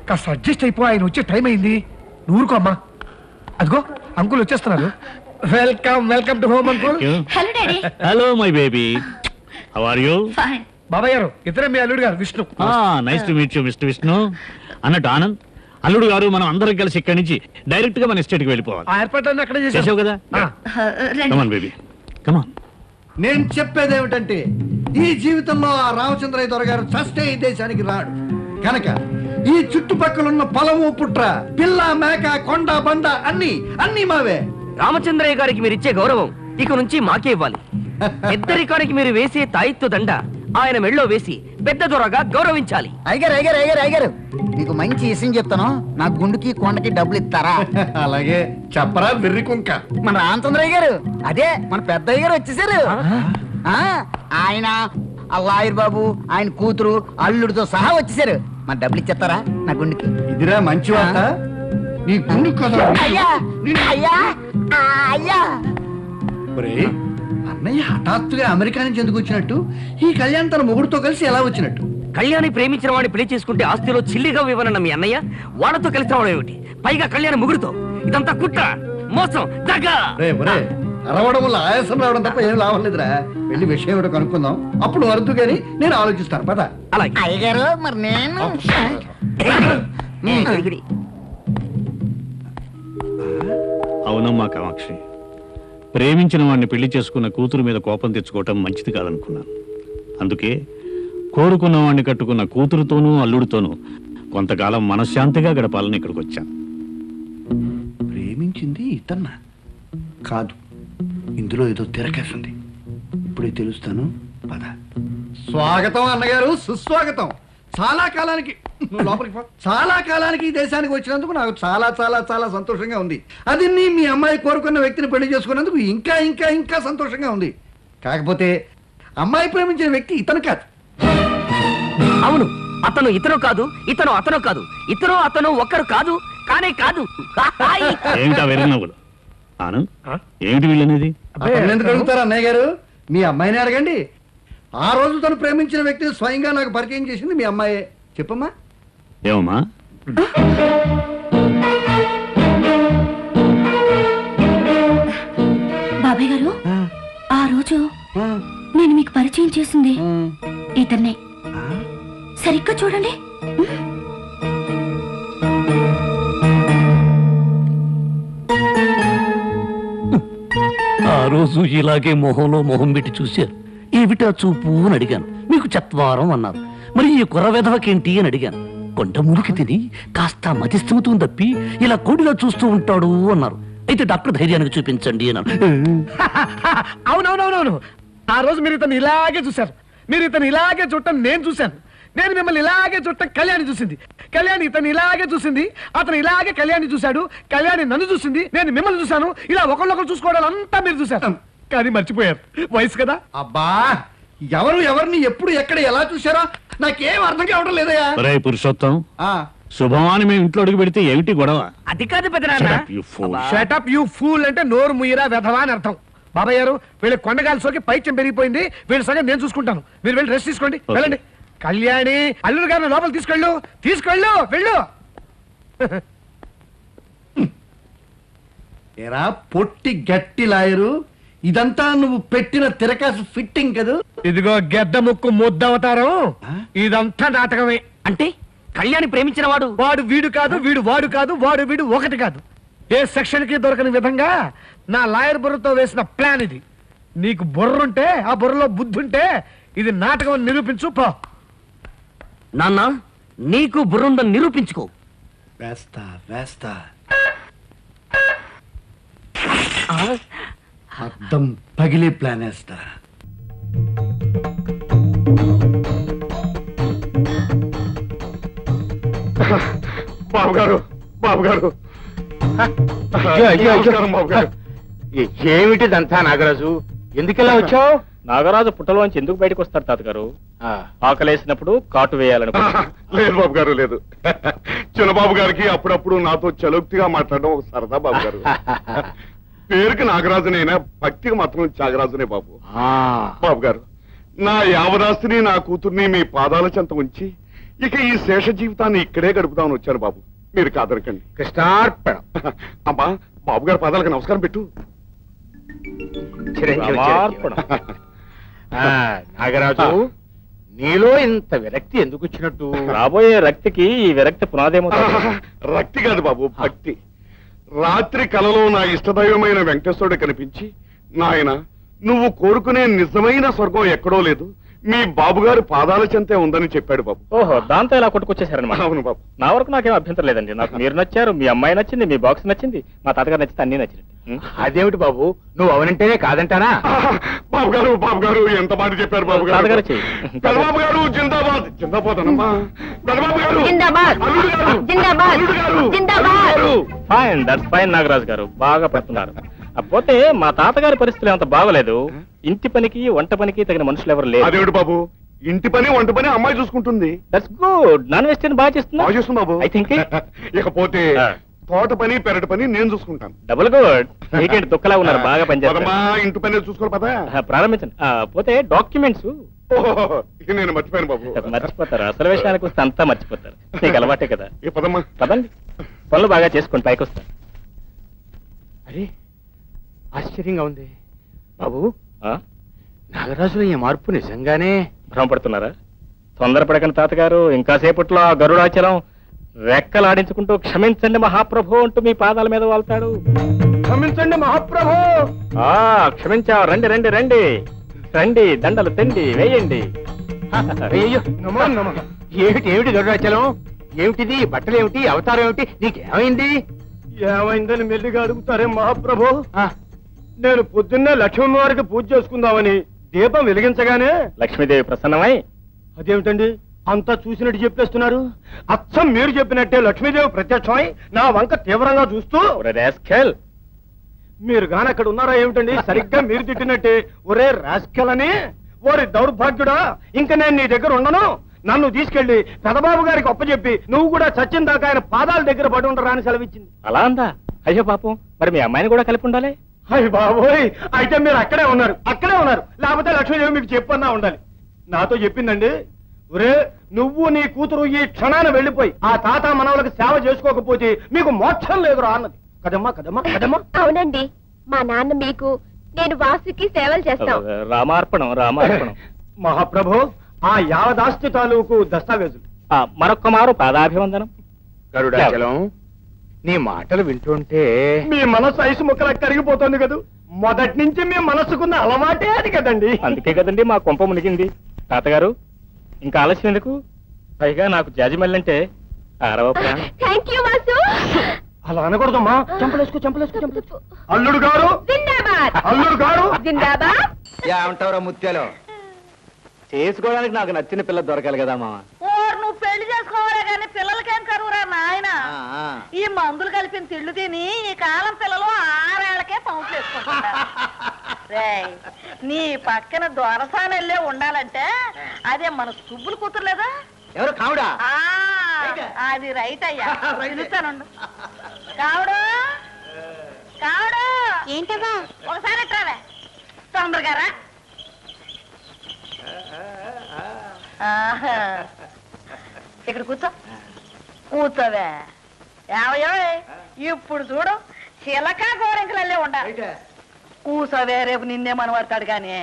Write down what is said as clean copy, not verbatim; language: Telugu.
కాస్త అడ్జస్ట్ అయిపో, ఆయన వచ్చే టైం అయింది. ఊరుకో అమ్మా. అదిగో అంకుల్ వచ్చేస్తున్నారు. Welcome welcome to home uncle. Hello daddy. Hello my baby, how are you? Fine. బాబాయ్ గారు, ఇతరే మీ అల్లుడు గారు Vishnu. Nice to meet you mister Vishnu. అన్నట్టు ఆనంద్, అల్లుడు గారు మనం అందరం కలిసి ఇక్కడి నుంచి డైరెక్ట్ గా మన ఎస్టేట్ కి వెళ్ళిపోవాలి. ఆ ఏర్పాట్లన్నీ అక్కడే చేసావు చేసావు కదా? రండి. కమాన్ బేబీ, కమాన్. నేను చెప్పేది ఏమిటంటే, ఈ జీవితంలో ఆ రామచంద్రయ్య దొర గారు చస్తే ఈ దేశానికి రాడు కనుక ఈ చుట్టుపక్కల పొలము పుట్ర పిల్ల మేక కొండ బండ అన్ని మావే. రామచంద్రయ్య గారికి మీరు ఇచ్చే గౌరవం ఇక నుంచి మాకే ఇవ్వాలి. పెద్దరికానికి మీరు వేసే తాయిత్తు దండ ఆయన మెళ్ళో వేసి పెద్ద దొరగా గౌరవించాలి. అయ్యారు మీకు మంచి విషయం చెప్తాను. నా గుండుకి కొండకి డబ్బులు ఇస్తారా? అలాగే చెప్పరా వెర్రి కుంక. మన రామచంద్రయ్య గారు, అదే మన పెద్దయ్య గారు వచ్చేసారు. ఆయన లాయర్ బాబు, ఆయన కూతురు అల్లుడితో సహా వచ్చేసారు. మన డబ్బులు ఇచ్చేస్తారా నా గుండుకి? ఇదిరా మంచి వార్త. నీ గుండు కదా. అయ్యా అయ్యా అయ్యా. ఒరేయ్, అన్నయ్య హఠాత్తుగా అమెరికా నుంచి ఎందుకు వచ్చినట్టు? ఈ కళ్యాణ్ తన మొగుడుతో కలిసి ఎలా వచ్చినట్టు? కళ్యాణి ప్రేమించిన వాడిని పెళ్లి చేసుకుంటే ఆస్తిలో చిల్లిగా ఇవ్వనన్న మీ అన్నయ్య వాళ్ళతో కలిసి రావడం ఏమిటి? పైగా కళ్యాణి ముగ్గురుతో. ఇదంతా కుట్ర, మోసం, దగ్గ. అరవడం వల్ల ఆయాసం రావడం తప్ప ఏం లాభం లేదురా. వెళ్ళి విషయం ఏమిటో కనుక్కుందాం, అప్పుడు వరదు గాని నేను ఆలోచిస్తాను. పద. అలాగే. అయ్యగారు మరి నేను అవునమ్మా కామాక్షి, ప్రేమించిన వాడిని పెళ్లి చేసుకున్న కూతురు మీద కోపం తెచ్చుకోవటం మంచిది కాదనుకున్నాను. అందుకే కోరుకున్న వాడిని కట్టుకున్న కూతురుతోనూ అల్లుడితోనూ కొంతకాలం మనశ్శాంతిగా గడపాలని ఇక్కడికి వచ్చాను. ప్రేమించింది ఇతన్నా కాదు, ఇందులో ఏదో తిరగేసింది. ఇప్పుడే తెలుస్తాను. పద. స్వాగతం అన్నగారు, సుస్వాగతం. చాలా కాలానికి లోపలికి చాలా కాలానికి ఈ దేశానికి వచ్చినందుకు నాకు చాలా చాలా చాలా సంతోషంగా ఉంది. అది మీ అమ్మాయి కోరుకున్న వ్యక్తిని పెళ్లి చేసుకున్నందుకు ఇంకా ఇంకా ఇంకా సంతోషంగా ఉంది. కాకపోతే అమ్మాయి ప్రేమించిన వ్యక్తి ఇతను కాదు. అవును, అతను ఇతను కాదు, ఇతను అతను కాదు, ఇతను అతను ఒక్కరు కాదు, కానే కాదు. ఏమిటా వెర్రినవ్వులు? ఆనంద్, ఏమిటి వీళ్ళనేది? ఎందుకు అడుగుతారు అన్నయ్య గారు? మీ అమ్మాయిని అడగండి. ఆ రోజు తను ప్రేమించిన వ్యక్తిని స్వయంగా నాకు పరిచయం చేసింది మీ అమ్మాయే. చెప్పమ్మా. ఏమమ్మా? బాబాయ్ గారు, ఆ రోజు నేను మీకు పరిచయం చేసింది ఇతన్నే. సరిగ్గా చూడండి. ఆ రోజు ఇలాగే మొహంలో మొహం పెట్టి చూశారు. ఏమిటా చూపు అని అడిగాను. మీకు చత్వారం అన్నారు. మరి ఈ కుర్ర వెధవకేంటి అని అడిగాను. కొండ మురికి తిని కాస్త మతిస్థిమతం తప్పి ఇలా కోడిలా చూస్తూ ఉంటాడు అన్నారు. అయితే డాక్టర్ ధైర్యానికి చూపించండి అన్నారు. అవునవునవునవును, ఆ రోజు మీరు ఇతను ఇలాగే చూశారు. మీరు ఇతను ఇలాగే చూడటం నేను చూశాను. నేను మిమ్మల్ని ఇలాగే చూడటం కళ్యాణి చూసింది. కళ్యాణి ఇతను ఇలాగే చూసింది. అతను ఇలాగే కళ్యాణి చూశాడు. కళ్యాణి నన్ను చూసింది. నేను మిమ్మల్ని చూశాను. ఇలా ఒకళ్ళొకరు చూసుకోవడం అంతా మీరు చూశారు. కానీ మర్చిపోయారు, వయసు కదా. అబ్బా, ఎవరు ఎవరిని ఎప్పుడు ఎక్కడ ఎలా చూశారో నాకేం అర్థం కావడం లేదయ్యా. ఒరేయ్ పురుషోత్తం, శుభమాని మేము ఇంట్లో అడుగు పెడితే ఏమిటి గొడవ? అది కాదు పెద్దనాన్న. షటప్ యూ ఫూల్ అంటే నోరు ముయ్యరా వెధవా అని అర్థం. బాబాయ్ గారు, వీళ్ళ కొండగాలి సోకి పైత్యం పెరిగిపోయింది. వీళ్ళ సంగతి నేను చూసుకుంటాను. మీరు వెళ్ళి రెస్ట్ తీసుకోండి. వెళ్ళండి. కళ్యాణి, అల్లుడు గారిని లోపల తీసుకెళ్ళు వెళ్ళు. ఏరా పొట్టి గట్టి లాయరు, ఇదంతా నువ్వు పెట్టిన తిరకాసు ఫిట్టింగ్ కదూ? ఇదిగో గెద్ద ముక్కు ముద్దవతారం, ఇదంతా నాటకమే. అంటే కళ్యాణి ప్రేమించిన వాడు వాడు వీడు కాదు, వీడు వాడు కాదు, వాడు వీడు ఒకటి కాదు. ఏ సెక్షన్ కి దొరకని విధంగా నా లాయర్ బుర్రతో వేసిన ప్లాన్ ఇది. నీకు బుర్రుంటే, ఆ బుర్రలో బుద్ధుంటే ఇది నాటకం నిరూపించు పో. నాన్న, నీకు బుర్రుందని నిరూపించుకో. వేస్తా అర్థం పగిలే ప్లాన్ వేస్తా. బాబుగారు, ఏమిటిదంతా నాగరాజు? ఎందుకెలా వచ్చావు? నాగరాజు పుట్టలోంచి ఎందుకు బయటకు వస్తారు తాతగారు? ఆకలేసినప్పుడు కాటు వేయాలనుకో. లేదు బాబు గారు, లేదు. చిన్నబాబు గారికి అప్పుడప్పుడు నాతో చలోక్తిగా మాట్లాడడం ఒక సరదా బాబు గారు. పేరుకి నాగరాజునైనా భక్తికి మాత్రం త్యాగరాజునే బాబు. బాబు గారు, నా యావదాస్తిని, నా కూతుర్ని మీ పాదాల చెంత ఉంచి ఇక ఈ శేష జీవితాన్ని ఇక్కడే గడుపుదామని వచ్చాను బాబు. మీరు కాదనకండి. కృష్ణార్పణం. అమ్మా బాబు గారి పాదాలకు నమస్కారం పెట్టు. రామార్పణం. నాగరాజు, నీలో ఇంత విరక్తి ఎందుకు వచ్చినట్టు? రాబోయే రక్తికి ఈ విరక్తి పునాదేమో. రక్తి కాదు బాబు, భక్తి. రాత్రి కలలో నా ఇష్టదైవమైన వెంకటేశ్వరుడు కనిపించి, నాయన నువ్వు కోరుకునే నిజమైన స్వర్గం ఎక్కడో లేదు, మీ బాబు గారి పాదాల చెంతే ఉందని చెప్పాడు బాబు. ఓహో, దాంతో ఇలా కొట్టుకొచ్చేసారనమాట. అవును బాబు. నా వరకు నాకేం అభ్యంతరం లేదండి. నాకు మీరు నచ్చారు, మీ అమ్మాయి నచ్చింది, మీ బాక్స్ నచ్చింది, మా తాతగారు నచ్చితే అన్ని నచ్చింది. అదేమిటి బాబు, నువ్వు అవునంటేనే కాదంటానా? బాబు గారు ఎంత మాట చెప్పారు బాబు గారు. తాతగారు చెయ్యి. పెదబాబు గారు జిందాబాద్. జిందాబాద్ అనమ్మా. పెదబాబు గారు జిందాబాద్. అల్లుడు గారు. జిందాబాద్. అల్లుడు గారు. జిందాబాద్. అల్లుడు గారు. ఫైన్, దట్స్ ఫైన్ నాగరాజు గారు, బాగా పడుతున్నారు. పోతే మా తాతగారి పరిస్థితులు అంత బాగలేదు. ఇంటి పనికి వంట పనికి తగిన మనుషులు ఎవరు లేరు. అదేమిటి బాబు, ఇంటి పని వంట పని అమ్మాయి చూసుకుంటుంది. That's good. నాన్ వెజిటేరియన్ బాగా చేస్తున్నా. బాగా చేస్తుంది బాబు. ఐ థింక్ ఇకపోతే తోట పని పెరటి పని నేను చూసుకుంటాను. Double good. మీకేంటి దుఃఖలా ఉన్నారు, బాగా పనిచేస్తారు. పదమ్మా, ఇంటి పని చూసుకోవాలి పదా. ప్రారంభించండి. పోతే డాక్యుమెంట్స్ ఇక నేను మర్చిపోయాను బాబు. మర్చిపోతారు, అసలు విషయానికి వస్తే అంతా మర్చిపోతారు. నీకు అలవాటే కదా. ఏ పదమ్మా. పదండి, పనులు బాగా చేసుకోండి, పైకి వస్తారు. అరే, ఆశ్చర్యంగా ఉంది బాబు. ఆ? నాగరాజులో ఈ మార్పు నిజంగానే. భ్రమపడుతున్నారా? తొందరపడకండి తాతగారు, ఇంకా సేపట్లో ఆ గరుడాచలం రెక్కలాడించుకుంటూ క్షమించండి మహాప్రభు అంటూ మీ పాదాల మీద వాళ్తాడు. క్షమించండి మహాప్రభు. క్షమించా. రండి రండి రండి రండి, దండలు తిండి వేయండి. అయ్యో, నమో నమః. ఏమిటి గరుడాచలం? ఏమిటిది? బట్టలు ఏమిటి? అవతారం ఏమిటి? నీకేమైంది? ఏమైందని మెల్లిగా అడుగుతారే మహాప్రభు. ఆ, నేను పొద్దున్నే లక్ష్మీ వారికి పూజ చేసుకుందామని దీపం వెలిగించగానే లక్ష్మీదేవి ప్రసన్నమై, అదేమిటండి అంతా చూసినట్టు చెప్పేస్తున్నారు? అచ్చం మీరు చెప్పినట్టే లక్ష్మీదేవి ప్రత్యక్షమై నా వంక తీవ్రంగా చూస్తూ, ఒరే రాస్కెల్, మీరు గాని అక్కడ ఉన్నారా ఏమిటండి? సరిగ్గా మీరు తిట్టినట్టే, ఒరే రాస్కెల్ అని, ఓరి దౌర్భాగ్యుడా, ఇంక నేను నీ దగ్గర ఉండను, నన్ను తీసుకెళ్లి పెదబాబు గారికి అప్పచెప్పి నువ్వు కూడా చచ్చిన దాకా ఆయన పాదాల దగ్గర పడి ఉండరా అని సెలవిచ్చింది. అలా అందా? అయ్యో పాపం, మరి మీ అమ్మాయిని కూడా కలిపి ఉండాలి. అయ్య బాబోయ్, అయితే మీరు అక్కడే ఉన్నారు, లేకపోతే లక్ష్మీదేవి మీకు చెప్పన్నా ఉండాలి. నాతో చెప్పిందండి, ఒరే నువ్వు నీ కూతురు ఈ క్షణాన వెళ్ళిపోయి ఆ తాత మనవలకు సేవ చేసుకోకపోతే మీకు మోక్షం లేదురా అన్నది. కదమ్మా. అవునండి, మా నాన్న మీకు, నేను వాసుకి సేవలు చేస్తాం. రామార్పణం. మహాప్రభు, ఆ యావదాస్తి తాలూకు దస్తావేజులు. మరొక్క మారు పాదాభివందనం. గరుడాచలం, నీ మాటలు వింటుంటే మీ మనసు ఐసు ముక్కలా కరిగిపోతుంది కదా. మొదటి నుంచి మీ మనసుకున్న అలవాటే అది కదండి. అందుకే కదండి మా కొంప మునిగింది. తాతగారు, ఇంకా ఆలస్యం ఎందుకు? పైగా నాకు జాజిమల్లంటే అరవ ప్రాణం. Thank you Vasu. అలా అనకూడదమ్మా. చంపలేసుకో. అల్లుడు గారు జిందాబాద్. అల్లుడు గారు జిందాబాద్. ఏమంటావురా ముత్యాలు? చేసుకోవడానికి నాకు నచ్చిన పిల్ల దొరకాలి కదా మామ. నువ్వు పెళ్లి చేసుకోవాలే కానీ పిల్లలకేం కరువురా నాయన. ఈ మందులు కలిపిన తిళ్ళు తిని ఈ కాలం పిల్లలు 6 ఏళ్లకే పంపులు వేసుకుంటున్నారు. రేయ్, నీ పక్కన దొరసానెళ్ళే ఉండాలంటే అదే మన సుబ్బులు కూతురులేదా? ఎవరు కావుడా? అది రైట్ అయ్యా. పిలుస్తానుండు. కావుడు ఏంటవా? ఒకసారి ఎట్రావే తొందరగా రా. ఇక్కడ కూర్చోవే. ఏమయ్యో, ఇప్పుడు చూడు చిలక గోరెంకలల్లే ఉండాలి. కూసోవే, రేపు నిన్నే మనవాడతాడు కానీ.